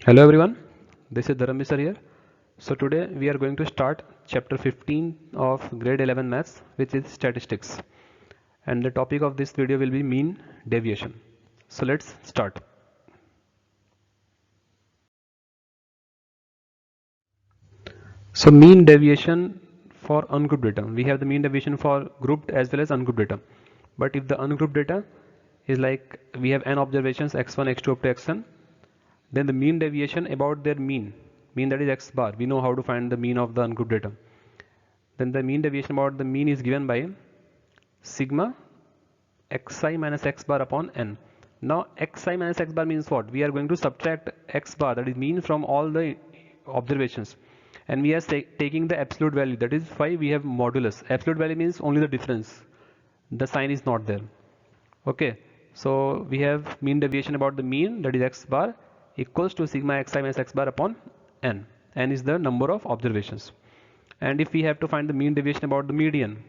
Hello everyone, this is Dharamvi sir here. So today we are going to start chapter 15 of grade 11 maths, which is statistics. And the topic of this video will be mean deviation. So let's start. So mean deviation for ungrouped data. We have the mean deviation for grouped as well as ungrouped data. But if the ungrouped data is like we have n observations x1, x2 up to xn, then the mean deviation about their mean that is x bar, we know how to find the mean of the ungrouped data. Then the mean deviation about the mean is given by sigma xi minus x bar upon n. Now xi minus x bar means what? We are going to subtract x bar, that is mean, from all the observations, and we are taking the absolute value, that is why we have modulus. Absolute value means only the difference, the sign is not there. Okay, so we have mean deviation about the mean, that is x bar, equals to sigma xi minus x bar upon n. N is the number of observations. And if we have to find the mean deviation about the median,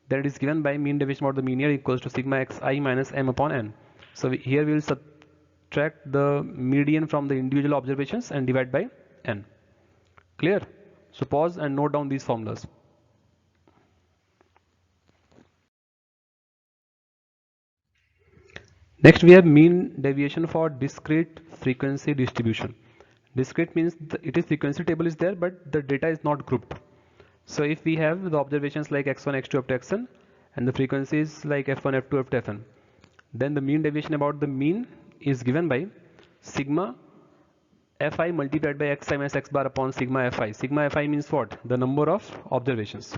then it is given by mean deviation about the mean here equals to sigma xi minus m upon n. So here we will subtract the median from the individual observations and divide by n. Clear? So pause and note down these formulas. Next we have mean deviation for discrete frequency distribution. Discrete means it is frequency table is there, but the data is not grouped. So if we have the observations like x1, x2 up to xn, and the frequencies like f1, f2 up to fn, then the mean deviation about the mean is given by sigma fi multiplied by xi minus x bar upon sigma fi. Sigma fi means what? The number of observations.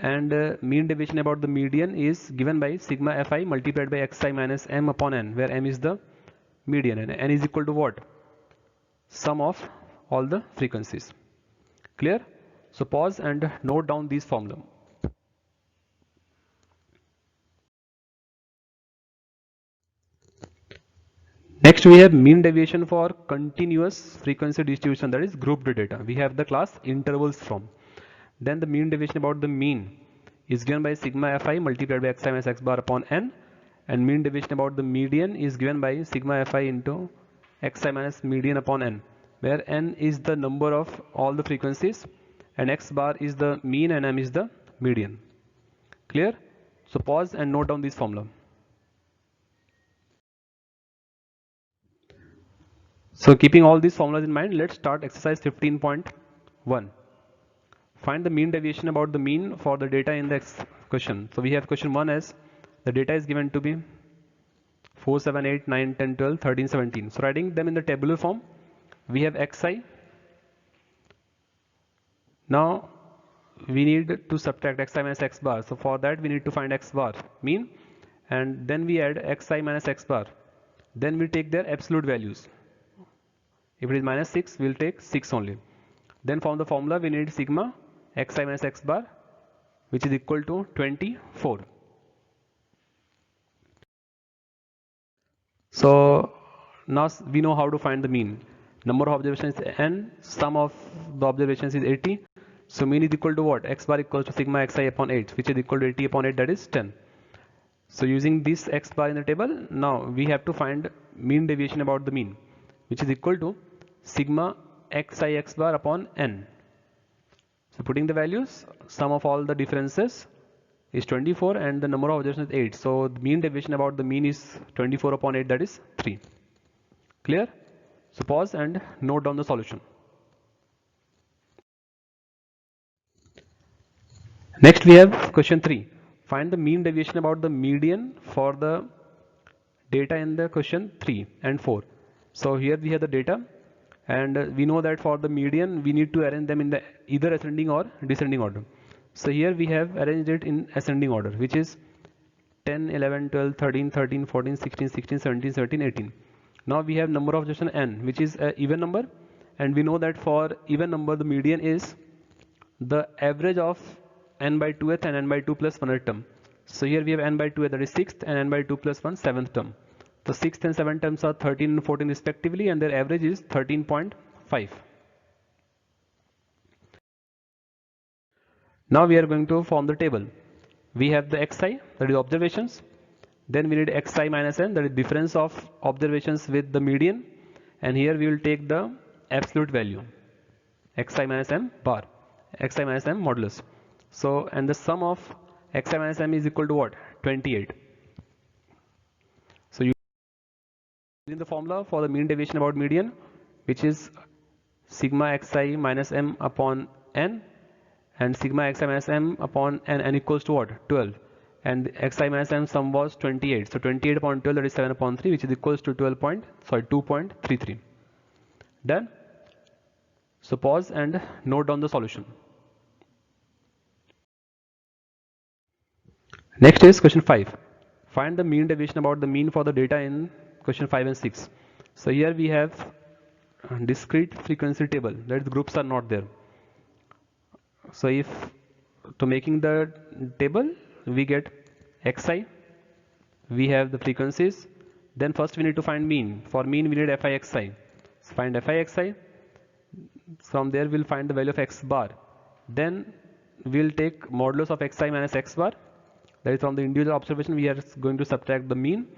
And mean deviation about the median is given by sigma fi multiplied by xi minus m upon n, where m is the median and n is equal to what? Sum of all the frequencies. Clear? So pause and note down these formula. Next we have mean deviation for continuous frequency distribution, that is grouped data. We have the class intervals from. Then the mean deviation about the mean is given by sigma fi multiplied by xi minus x bar upon n, and mean deviation about the median is given by sigma fi into xi minus median upon n, where n is the number of all the frequencies and x bar is the mean and m is the median. Clear? So pause and note down this formula. So keeping all these formulas in mind, let's start exercise 15.1. Find the mean deviation about the mean for the data in the question. So we have question 1 as the data is given to be 4, 7, 8, 9, 10, 12, 13, 17. So writing them in the tabular form, we have xi. Now we need to subtract xi minus x bar. So for that we need to find x bar mean, and then we add xi minus x bar. Then we take their absolute values. If it is minus 6, we will take 6 only. Then from the formula we need sigma xi minus x bar, which is equal to 24. So now we know how to find the mean. Number of observations is n, sum of the observations is 80. So mean is equal to what? X bar equals to sigma xi upon 8, which is equal to 80 upon 8, that is 10. So using this x bar in the table, now we have to find mean deviation about the mean, which is equal to sigma xi x bar upon n. So putting the values, sum of all the differences is 24 and the number of observations is 8. So the mean deviation about the mean is 24 upon 8, that is 3. Clear? So pause and note down the solution. Next we have question 3. Find the mean deviation about the median for the data in the question 3 and 4. So here we have the data, and we know that for the median we need to arrange them in the either ascending or descending order. So here we have arranged it in ascending order, which is 10, 11, 12, 13, 13, 14, 16, 16, 17, 17, 18. Now we have number of observation n, which is an even number, and we know that for even number the median is the average of n by 2th and n by 2 plus 1th term. So here we have n by 2th, that is 6th, and n by 2 plus 1 7th term. The 6th and 7th terms are 13 and 14 respectively, and their average is 13.5. Now we are going to form the table. We have the xi, that is observations. Then we need xi minus n, that is difference of observations with the median. and here we will take the absolute value xi minus m bar, xi minus m modulus. So and the sum of xi minus m is equal to what? 28. So using the formula for the mean deviation about median, which is sigma xi minus m upon n, and sigma xi minus m upon n equals to what? 12, and xi minus m sum was 28. So 28 upon 12, that is 7 upon 3, which is equals to 2.33. Done. So pause and note down the solution. Next is question 5. Find the mean deviation about the mean for the data in question 5 and 6. So here we have discrete frequency table, that is groups are not there. So if to making the table, we get xi, we have the frequencies, then first we need to find mean. For mean we need fi(xi). So find fi(xi), from there we'll find the value of x bar, then we'll take modulus of xi minus x bar, that is from the individual observation we are going to subtract the mean,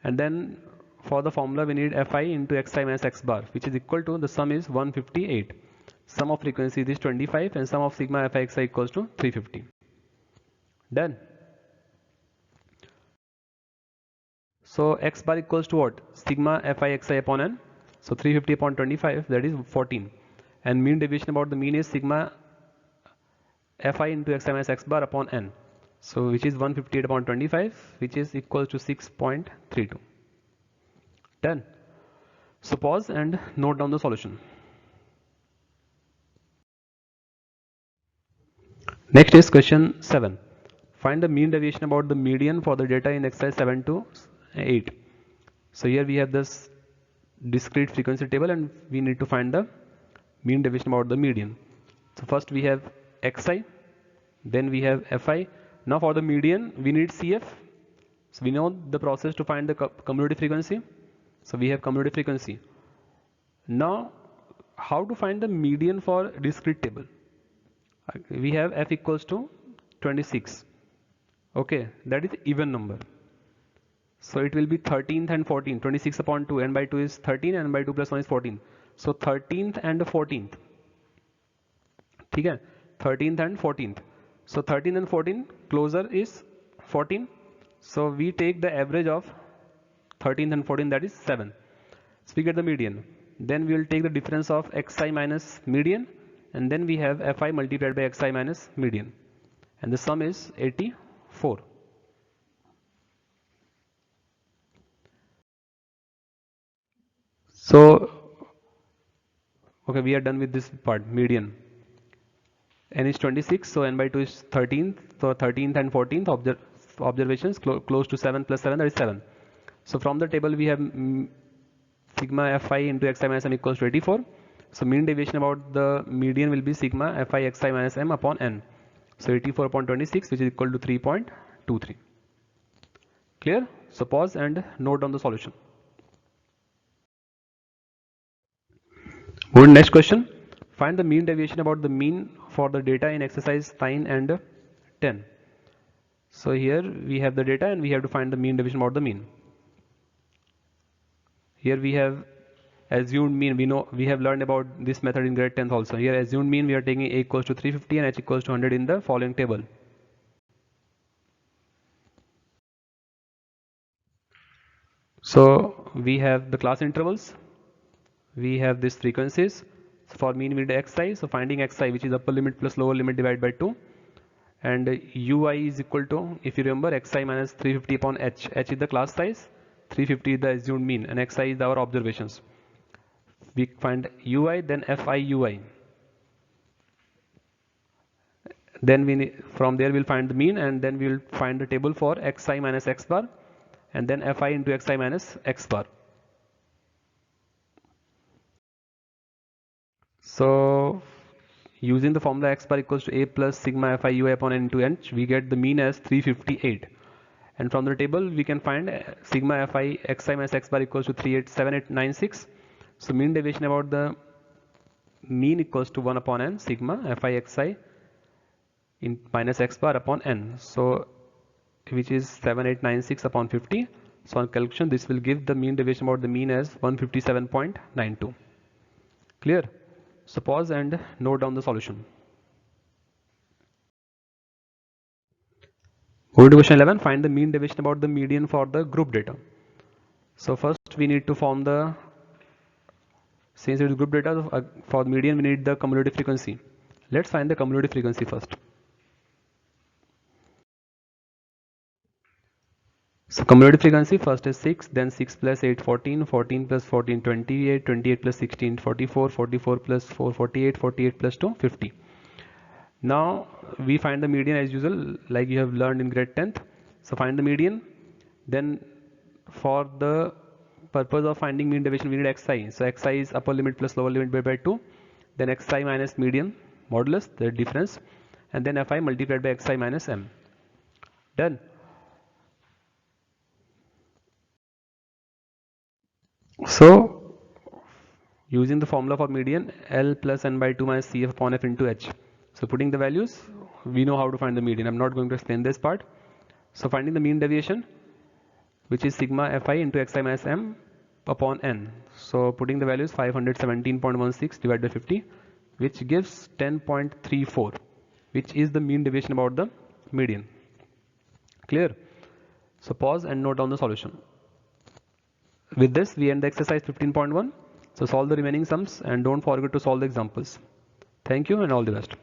and then for the formula we need fi into xi minus x bar, which is equal to, the sum is 158. Sum of frequencies is 25 and sum of sigma fi(xi) equals to 350. Done. So x bar equals to what? Sigma fi(xi) upon n. So 350 upon 25, that is 14. And mean deviation about the mean is sigma fi into xi minus x bar upon n. So which is 158 upon 25, which is equals to 6.32. Done. So pause and note down the solution. Next is question 7. Find the mean deviation about the median for the data in exercise 7 to 8. So here we have this discrete frequency table and we need to find the mean deviation about the median. So first we have xi, then we have fi. Now for the median we need cf. So we know the process to find the cumulative frequency. So we have cumulative frequency. Now how to find the median for discrete table? We have f equals to 26. Okay, that is even number. So it will be 13th and 14th. 26 upon 2, n by 2 is 13, n by 2 plus 1 is 14. So 13th and 14th. Okay, 13th and 14th. So 13th and 14th, closer is 14. So we take the average of 13th and 14th, that is 7. So we get the median. Then we will take the difference of xi minus median, and then we have fi multiplied by xi minus median, and the sum is 84. So okay, we are done with this part. Median, n is 26, so n by 2 is 13th. So 13th and 14th observations close to 7 plus 7, that is 7. So from the table we have sigma fi into xi minus m equals to 84. So mean deviation about the median will be sigma fi xi minus m upon n. So 84 upon 26, which is equal to 3.23. Clear? So pause and note down the solution. Moving next question. Find the mean deviation about the mean for the data in exercise 9 and 10. So here we have the data and we have to find the mean deviation about the mean. Here we have assumed mean. We know, we have learned about this method in grade 10th also. Here assumed mean we are taking a equals to 350 and h equals to 100 in the following table. So we have the class intervals, we have these frequencies. So for mean we need xi, so finding xi, which is upper limit plus lower limit divided by 2, and ui is equal to, if you remember, xi minus 350 upon h. H is the class size, 350 is the assumed mean, and xi is our observations. We find ui, then fi ui. Then we from there we'll find the mean, and then we'll find the table for xi minus x bar, and then fi into xi minus x bar. So using the formula x bar equals to a plus sigma fi ui upon n into n, we get the mean as 358. And from the table we can find sigma fi xi minus x bar equals to 3787896. So mean deviation about the mean equals to 1 upon n sigma fi xi in minus x bar upon n. So which is 7896 upon 50. So on calculation, this will give the mean deviation about the mean as 157.92. Clear? So pause and note down the solution. Moving to question 11, find the mean deviation about the median for the group data. So first we need to form the, since it is group data, for the median we need the cumulative frequency. Let's find the cumulative frequency first. So cumulative frequency first is 6, then 6 plus 8 14, 14 plus 14 28, 28 plus 16 44, 44 plus 4 48, 48 plus 2 50. Now we find the median as usual, like you have learned in grade 10th. So find the median. Then for the purpose of finding mean deviation we need xi. So xi is upper limit plus lower limit by 2. Then xi minus median modulus, the difference, and then fi multiplied by xi minus m. Done. So using the formula for median, L plus n by 2 minus CF upon F into H. So putting the values, we know how to find the median. I'm not going to explain this part. So finding the mean deviation, which is sigma Fi into xi minus m upon n. So putting the values 517.16 divided by 50, which gives 10.34, which is the mean deviation about the median. Clear? So pause and note down the solution. With this, we end the exercise 15.1. So solve the remaining sums and don't forget to solve the examples. Thank you and all the best.